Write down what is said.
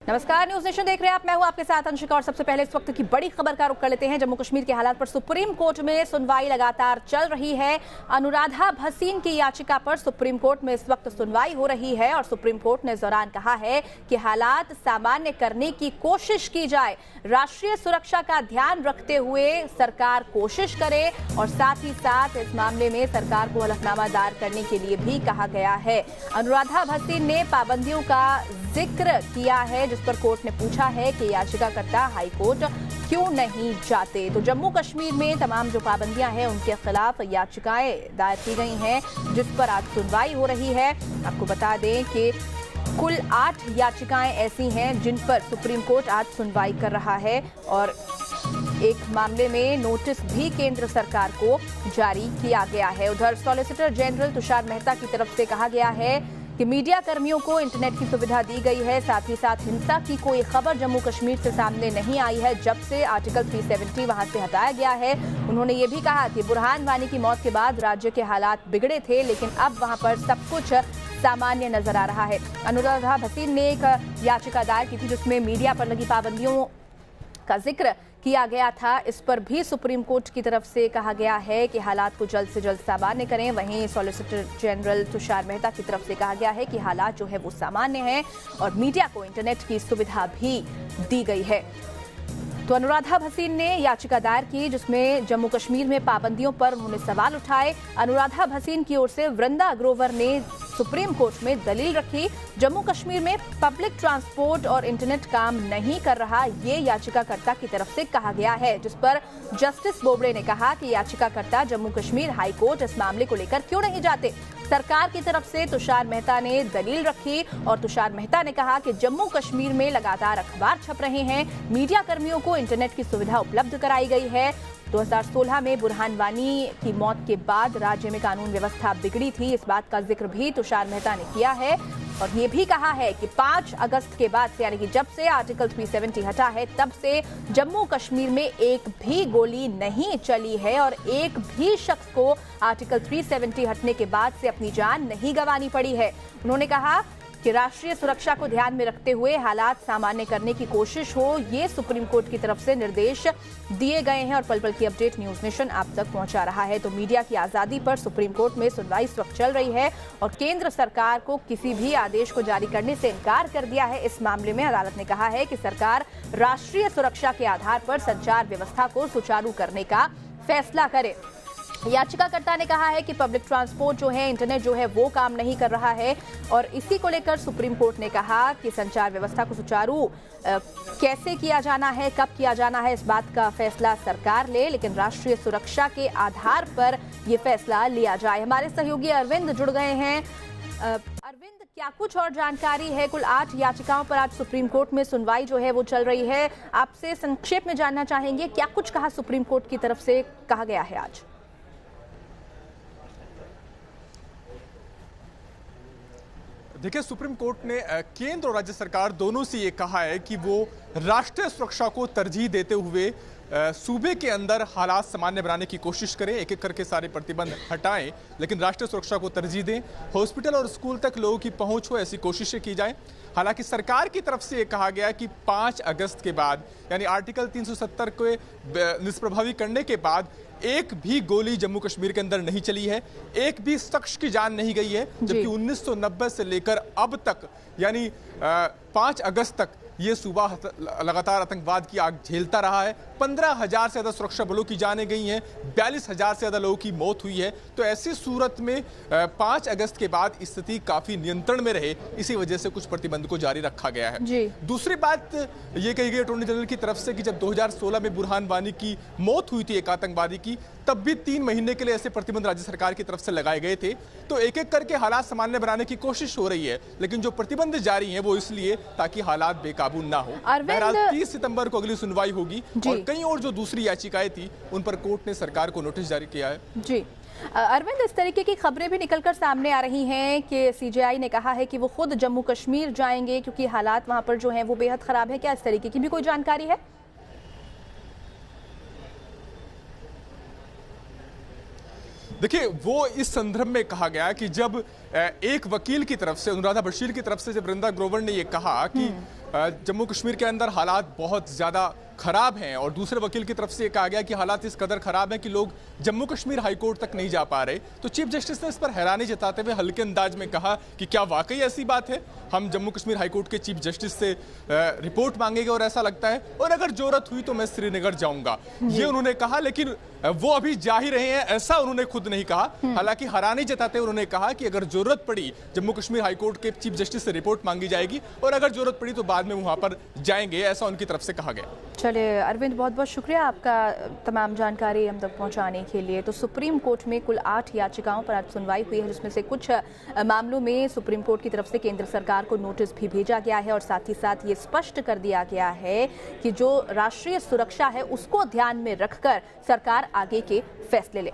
नमस्कार, news nation देख रहे हैं आप। मैं हूं आपके साथ अंशिका और सबसे पहले इस वक्त की बड़ी खबर का रुख कर लेते हैं। जम्मू कश्मीर के हालात पर सुप्रीम कोर्ट में सुनवाई लगातार चल रही है। अनुराधा भसीन की याचिका पर सुप्रीम कोर्ट में इस वक्त सुनवाई हो रही है और सुप्रीम कोर्ट ने इस दौरान कहा है कि हालात सामान्य करने की कोशिश की जाए। राष्ट्रीय सुरक्षा का ध्यान रखते हुए सरकार कोशिश करे और साथ ही साथ इस मामले में सरकार को हलफनामा दायर करने के लिए भी कहा गया है। अनुराधा भसीन ने पाबंदियों का जिक्र किया है, जिस पर कोर्ट ने पूछा है कि याचिकाकर्ता हाईकोर्ट क्यों नहीं जाते। तो जम्मू कश्मीर में तमाम जो पाबंदियां हैं उनके खिलाफ याचिकाएं दायर की गई हैं, जिस पर आज सुनवाई हो रही है। आपको बता दें कि कुल 8 याचिकाएं ऐसी हैं जिन पर सुप्रीम कोर्ट आज सुनवाई कर रहा है और एक मामले में नोटिस भी केंद्र सरकार को जारी किया गया है। उधर सॉलिसिटर जनरल तुषार मेहता की तरफ से कहा गया है कि मीडिया कर्मियों को इंटरनेट की सुविधा दी गई है। साथ ही साथ हिंसा की कोई खबर जम्मू कश्मीर से सामने नहीं आई है जब से आर्टिकल 370 वहां से हटाया गया है। उन्होंने ये भी कहा कि बुरहान वानी की मौत के बाद राज्य के हालात बिगड़े थे, लेकिन अब वहां पर सब कुछ सामान्य नजर आ रहा है। अनुराधा भसीन ने एक याचिका दायर की थी जिसमें मीडिया पर लगी पाबंदियों का जिक्र किया गया था। इस पर भी सुप्रीम कोर्ट की तरफ से कहा गया है कि हालात को जल्द से जल्द सामान्य करें। वहीं सॉलिसिटर जनरल तुषार मेहता की तरफ से कहा गया है कि हालात जो है वो सामान्य है और मीडिया को इंटरनेट की सुविधा भी दी गई है। तो अनुराधा भसीन ने याचिका दायर की जिसमें जम्मू कश्मीर में पाबंदियों पर उन्होंने सवाल उठाए। अनुराधा भसीन की ओर से वृंदा अग्रोवर ने सुप्रीम कोर्ट में दलील रखी। जम्मू कश्मीर में पब्लिक ट्रांसपोर्ट और इंटरनेट काम नहीं कर रहा, ये याचिकाकर्ता की तरफ से कहा गया है, जिस पर जस्टिस बोबड़े ने कहा कि याचिकाकर्ता जम्मू कश्मीर हाई कोर्ट इस मामले को लेकर क्यों नहीं जाते। सरकार की तरफ से तुषार मेहता ने दलील रखी और तुषार मेहता ने कहा कि जम्मू कश्मीर में लगातार अखबार छप रहे हैं, मीडिया कर्मियों को इंटरनेट की सुविधा उपलब्ध कराई गई है। 2016 में बुरहान वानी की मौत के बाद राज्य में कानून व्यवस्था बिगड़ी थी, इस बात का जिक्र भी तुषार मेहता ने किया है और ये भी कहा है कि 5 अगस्त के बाद से, यानी कि जब से आर्टिकल 370 हटा है तब से जम्मू कश्मीर में एक भी गोली नहीं चली है और एक भी शख्स को आर्टिकल 370 हटने के बाद से अपनी जान नहीं गंवानी पड़ी है। उन्होंने कहा कि राष्ट्रीय सुरक्षा को ध्यान में रखते हुए हालात सामान्य करने की कोशिश हो, ये सुप्रीम कोर्ट की तरफ से निर्देश दिए गए हैं और पल पल की अपडेट न्यूज नेशन आप तक पहुंचा रहा है। तो मीडिया की आजादी पर सुप्रीम कोर्ट में सुनवाई इस वक्त चल रही है और केंद्र सरकार को किसी भी आदेश को जारी करने से इनकार कर दिया है। इस मामले में अदालत ने कहा है कि सरकार राष्ट्रीय सुरक्षा के आधार पर संचार व्यवस्था को सुचारू करने का फैसला करे। याचिकाकर्ता ने कहा है कि पब्लिक ट्रांसपोर्ट जो है, इंटरनेट जो है वो काम नहीं कर रहा है और इसी को लेकर सुप्रीम कोर्ट ने कहा कि संचार व्यवस्था को सुचारू कैसे किया जाना है, कब किया जाना है, इस बात का फैसला सरकार ले, लेकिन राष्ट्रीय सुरक्षा के आधार पर ये फैसला लिया जाए। हमारे सहयोगी अरविंद जुड़ गए हैं। अरविंद, क्या कुछ और जानकारी है? कुल 8 याचिकाओं पर आज सुप्रीम कोर्ट में सुनवाई जो है वो चल रही है। आपसे संक्षेप में जानना चाहेंगे क्या कुछ कहा सुप्रीम कोर्ट की तरफ से कहा गया है आज? देखिए, सुप्रीम कोर्ट ने केंद्र और राज्य सरकार दोनों से ये कहा है कि वो राष्ट्रीय सुरक्षा को तरजीह देते हुए सूबे के अंदर हालात सामान्य बनाने की कोशिश करें, एक एक करके सारे प्रतिबंध हटाएं, लेकिन राष्ट्रीय सुरक्षा को तरजीह दें। हॉस्पिटल और स्कूल तक लोगों की पहुंच हो, ऐसी कोशिशें की जाएं। हालांकि सरकार की तरफ से ये कहा गया कि 5 अगस्त के बाद, यानी आर्टिकल 370 को निष्प्रभावी करने के बाद एक भी गोली जम्मू कश्मीर के अंदर नहीं चली है, एक भी शख्स की जान नहीं गई है, जबकि 1990 से लेकर अब तक, यानी 5 अगस्त तक ये सूबा लगातार आतंकवाद की आग झेलता रहा है। 15,000 से ज्यादा सुरक्षा बलों की जानें गई हैं, 42,000 से ज्यादा लोगों की मौत हुई है। तो ऐसी सूरत में 5 अगस्त के बाद स्थिति काफी नियंत्रण में रहे, इसी वजह से कुछ प्रतिबंध को जारी रखा गया है। दूसरी बात ये कही गई अटॉर्नी जनरल की तरफ से कि जब 2016 में बुरहान वानी की मौत हुई थी एक आतंकवादी की, तब भी 3 महीने के लिए ऐसे प्रतिबंध राज्य सरकार की तरफ से लगाए गए थे। तो एक एक करके हालात सामान्य बनाने की कोशिश हो रही है, लेकिन जो प्रतिबंध जारी हैं वो इसलिए ताकि हालात बेकाबू ना हो। बहरहाल 30 सितंबर को अगली सुनवाई होगी और कई और जो दूसरी याचिकाएं थी उन पर कोर्ट ने सरकार को नोटिस जारी किया है। जी अरविंद, इस तरीके की खबरें भी निकलकर सामने आ रही हैं कि सीजेआई ने कहा है कि वो खुद जम्मू कश्मीर जाएंगे क्योंकि हालात वहां पर जो हैं वो बेहद खराब है। क्या इस तरीके की भी कोई जानकारी है? देखिए, वो इस संदर्भ में कहा गया कि जब एक वकील की तरफ से, अनुराधा भसीन की तरफ से, जब वृंदा ग्रोवर ने ये कहा कि जम्मू कश्मीर के अंदर हालात बहुत ज़्यादा खराब हैं और दूसरे वकील की तरफ से कहा गया कि हालात इस कदर खराब हैं कि लोग जम्मू कश्मीर हाईकोर्ट तक नहीं जा पा रहे। तो चीफ जस्टिस ने इस पर हैरानी जताते हुए हल्के अंदाज में कहा कि क्या वाकई ऐसी बात है, हम जम्मू कश्मीर हाईकोर्ट के चीफ जस्टिस से रिपोर्ट मांगेंगे और ऐसा लगता है, और अगर जरूरत हुई तो मैं श्रीनगर जाऊंगा, ये उन्होंने कहा। लेकिन वो अभी जा ही रहे हैं ऐसा उन्होंने खुद नहीं कहा। हालांकि हैरानी जताते हुए उन्होंने कहा कि अगर जरूरत पड़ी जम्मू कश्मीर हाईकोर्ट के चीफ जस्टिस से रिपोर्ट मांगी जाएगी और अगर जरूरत पड़ी तो बाद में वहां पर जाएंगे, ऐसा उनकी तरफ से कहा गया। चलिए अरविंद, बहुत बहुत शुक्रिया आपका तमाम जानकारी हम तक पहुंचाने के लिए। तो सुप्रीम कोर्ट में कुल 8 याचिकाओं पर आज सुनवाई हुई है, जिसमें से कुछ मामलों में सुप्रीम कोर्ट की तरफ से केंद्र सरकार को नोटिस भी भेजा गया है और साथ ही साथ ये स्पष्ट कर दिया गया है कि जो राष्ट्रीय सुरक्षा है उसको ध्यान में रखकर सरकार आगे के फैसले ले।